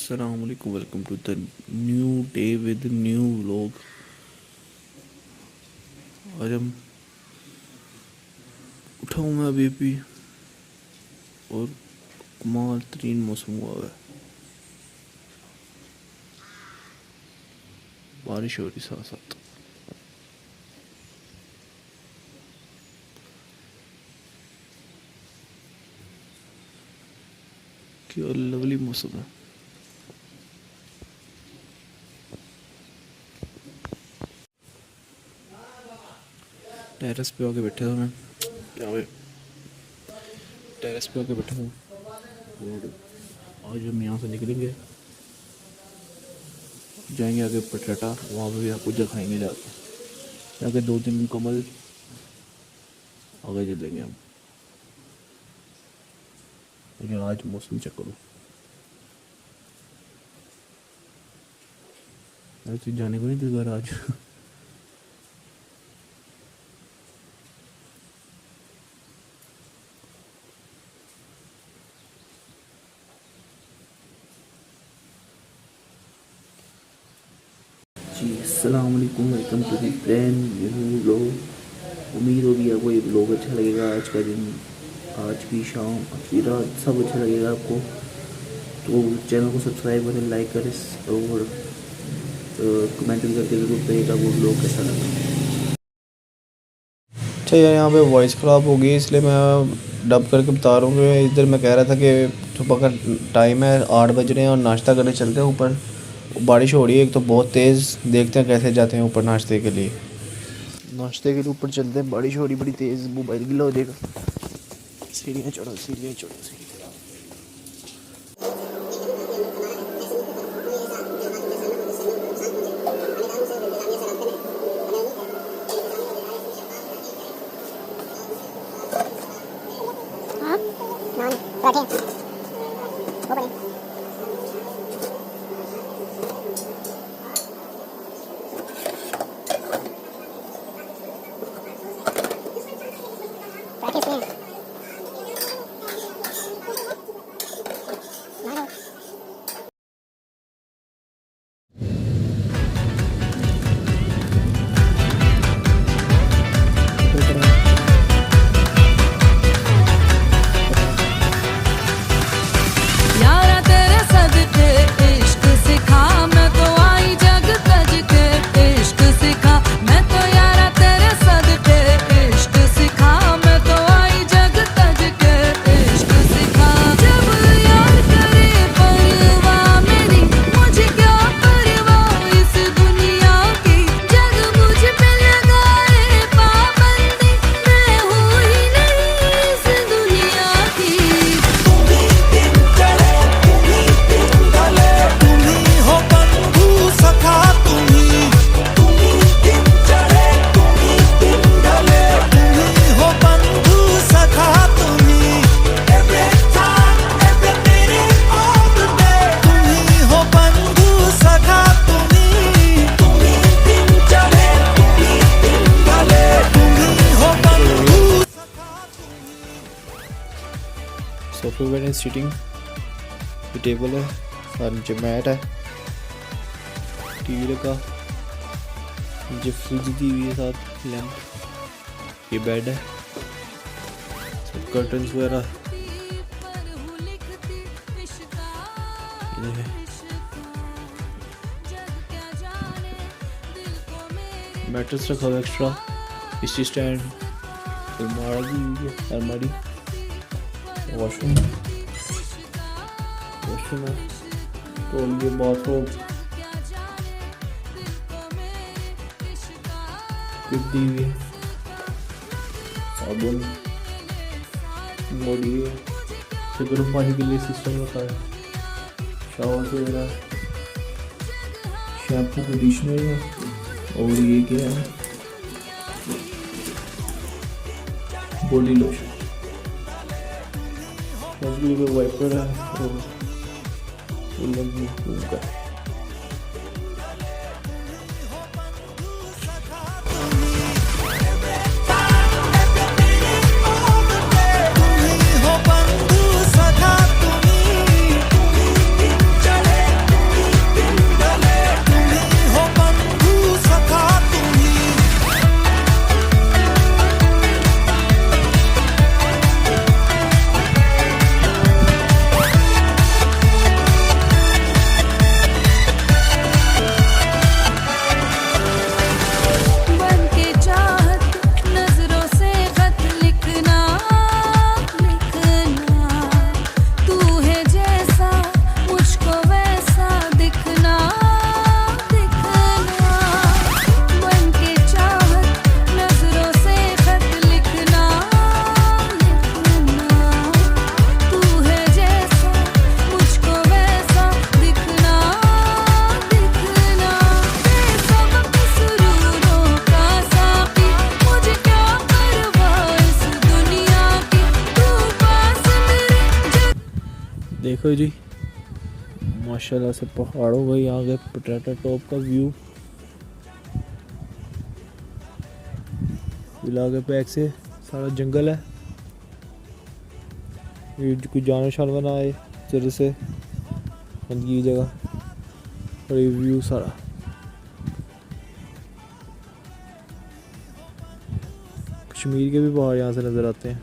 अस्सलाम वालेकुम, welcome to the new day with new vlog. आज हम उठा हूँ मैं अभी भी और कमाल तरीन मौसम हुआ है, बारिश हो रही साथ साथ। क्या लवली मौसम है। टेरेस पे आके बैठे था मैं, यहाँ पे टेरेस पे आके बैठा हूँ और आज हम यहाँ से निकलेंगे, जाएंगे आगे पटराटा, वहाँ पे भी आपको दिखाएंगे जाके 2-3 दिन मुकम्मल आगे चलेंगे हम। लेकिन आज मौसम चेक करो, ऐसे जाने को नहीं दिल कर आज। जी अस्सलाम वालेकुम, welcome to the brand new vlog. उम्मीद होगी आपको ये व्लॉग अच्छा लगेगा। आज का दिन, आज की शाम, आज की रात सब अच्छा लगेगा आपको। तो चैनल को सब्सक्राइब करें, लाइक करें और कमेंट भी करके ज़रूर बताइएगा वो व्लॉग कैसा लगा। अच्छा यार, यहाँ पे वॉइस ख़राब हो गई इसलिए मैं डब करके बता रहा हूँ। इधर मैं कह रहा था कि सुबह का टाइम है, 8 बज रहे हैं और नाश्ता करने चलते हैं ऊपर। बारिश हो रही है एक तो बहुत तेज़, देखते हैं कैसे जाते हैं ऊपर नाश्ते के लिए। ऊपर चलते हैं, बारिश हो रही बड़ी तेज़, मोबाइल गिला हो जाएगा। सीढ़ियाँ चढ़ो, सीढ़ियाँ चढ़ो, सीढ़ियाँ। सोफे पे सीटिंग, टेबल है और नीचे मैट है, टीवी लगा, नीचे फ्रिज दी हुई है साथ लैंप, ये बेड है, सब कर्टन्स वगैरह ये है। मैट्रेस रखा हुआ एक्स्ट्रा, इसी स्टैंड, अलमारी, वॉशरूम है, टॉयलेट, बाथरूम, दी हुई है, साबुन, बॉडी है, गर्म पानी के लिए सिस्टम रखा है, शावर वगैरह, शैम्पू, कंडीशनर है, और ये क्या है, बॉडी लोशन, वाइपर है और का। देखो जी माशाल्लाह से पहाड़ों का ही आगे पटेटा टॉप का व्यू। आगे बैक से सारा जंगल है, ये कोई जानवर शानवर ना आए जरा से गंदगी जगह, और ये व्यू सारा कश्मीर के भी पहाड़ यहाँ से नज़र आते हैं।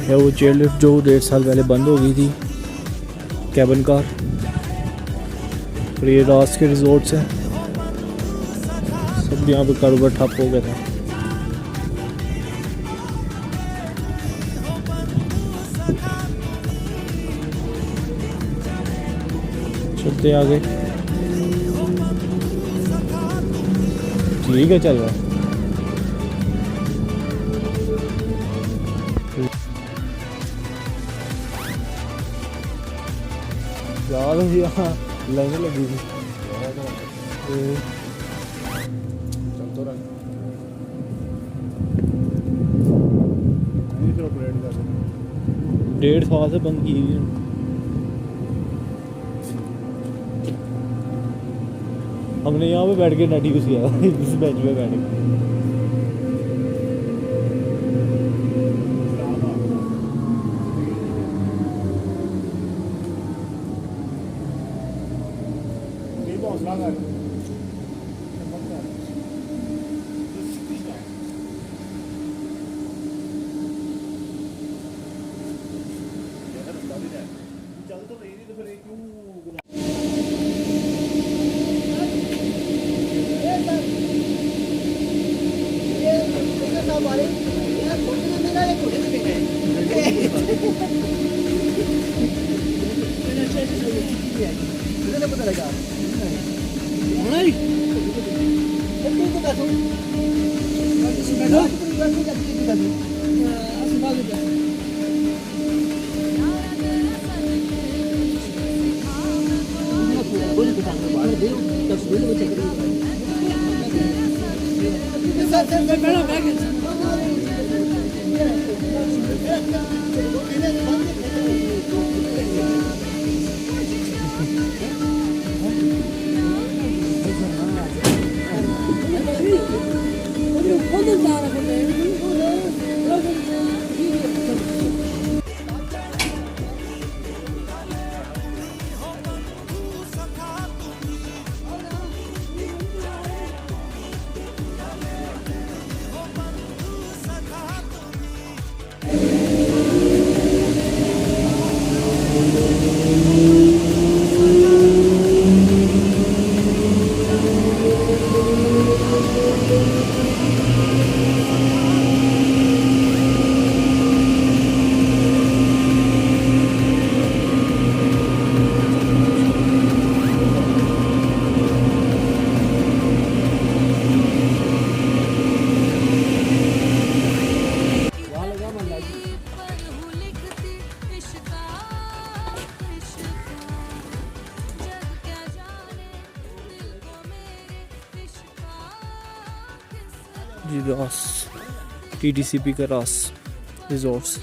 है वो चेयरलिफ्ट जो 1.5 साल पहले बंद हो गई थी, कैबन कार। और ये रास के रिजॉर्ट्स हैं, सब यहाँ पे कारोबार ठप हो गया था। से आ गए। ठीक है चल रहा है। याद है यहाँ लाइन लगी थी। चल तो रहा 1.5 साल से बंद की हुई है। हमने यहाँ पे बैठ के नेट यूज किया इस बेंच पे बैठ के। हौसला कर चल तो रही थी तो फिर क्यों पता लगा जी रास TTCP का रास रिजॉर्ट्स।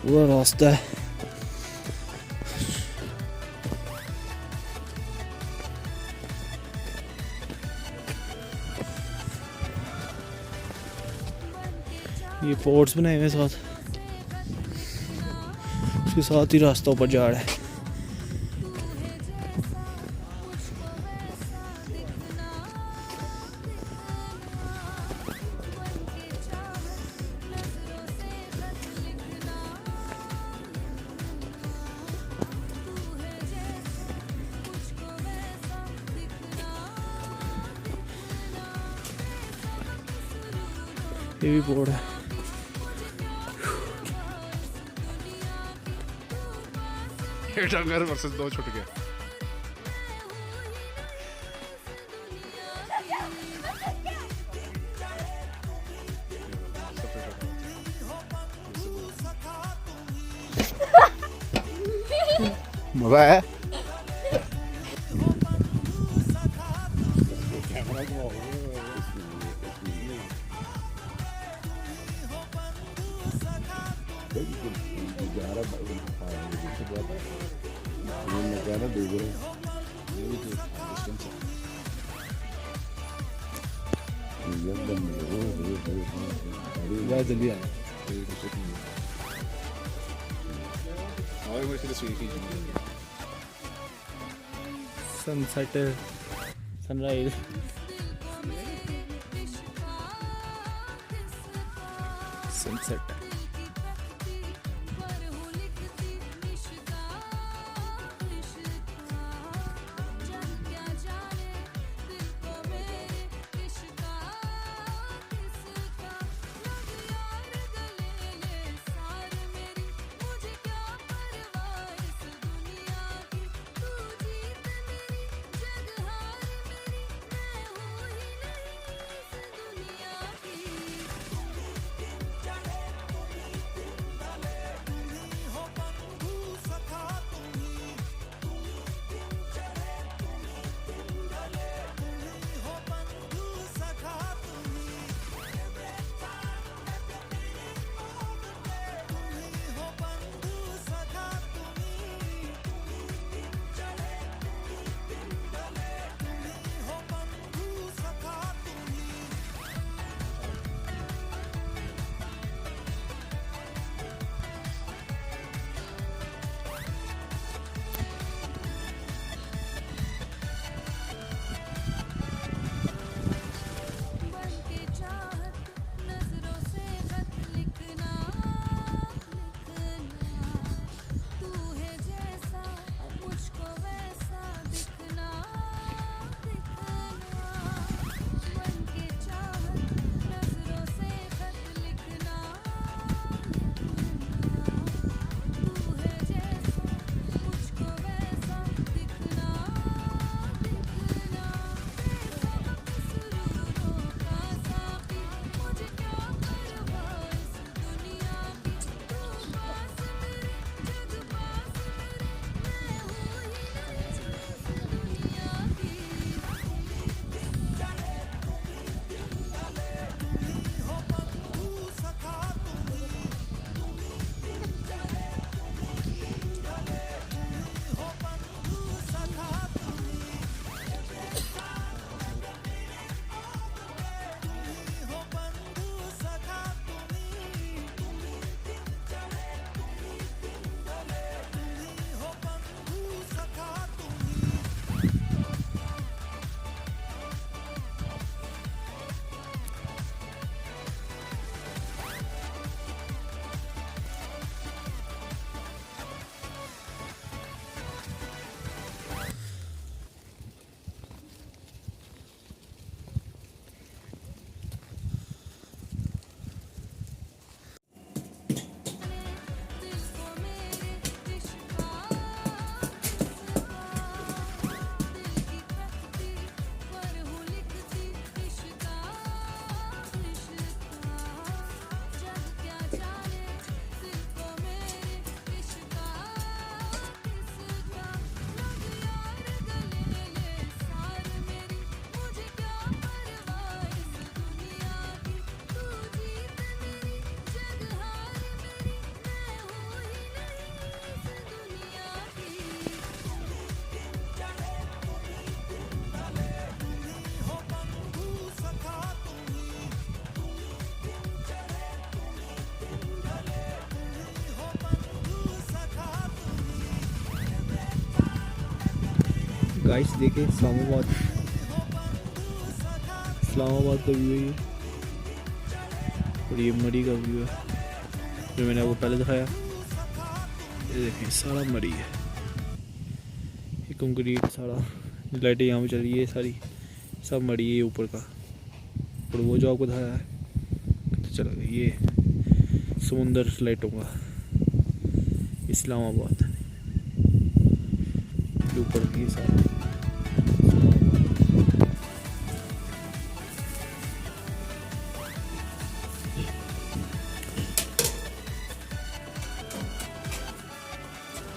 पूरा रास्ता है। ये पोर्ट्स बनाए हुए साथ, उसके साथ ही रास्ता ऊपर जा रहा है। ये भी बोर्ड है। डंगर वर्सेस 2 छुट गए। मजा है। कैमरा है ना डूब रहे ये भी तो डिस्टेंस है जा जल्दी आ सनसेट सनराइज सनसेट गाइस देखे इस्लामाबाद का व्यू है ये, और ये मरी का व्यू है जो मैंने आपको पहले दिखाया। ये देखें सारा मरी है, ये कंक्रीट सारा, लाइटें यहाँ पे चल रही है सारी सब मरी है ऊपर का। और वो जो आपको दिखाया है तो चला गया ये समुंदर लाइटों का इस्लामाबाद ऊपर की सारा।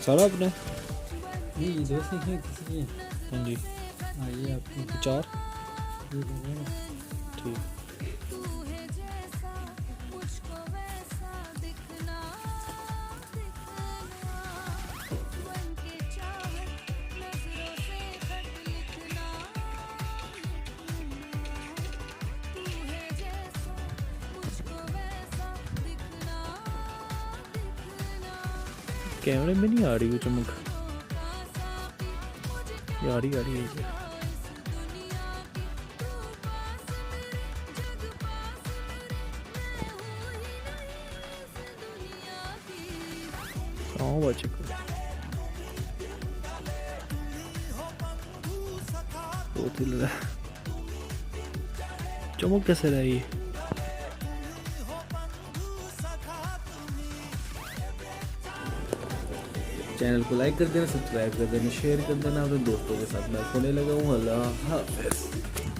सारा अपना नहीं दोस्त है किसी की। हाँ जी आइए आपको 4 ये देंगे। ठीक। कैमरे में नहीं आ रही वो चमक, ये आ रही है। कहाँ बचे बहुत ही लगा चमक कैसे रही। चैनल को लाइक कर देना, सब्सक्राइब कर देना, शेयर कर देना अपने दोस्तों के साथ। मैं खोने लगा हूँ। अल्लाह हाफ़िज़।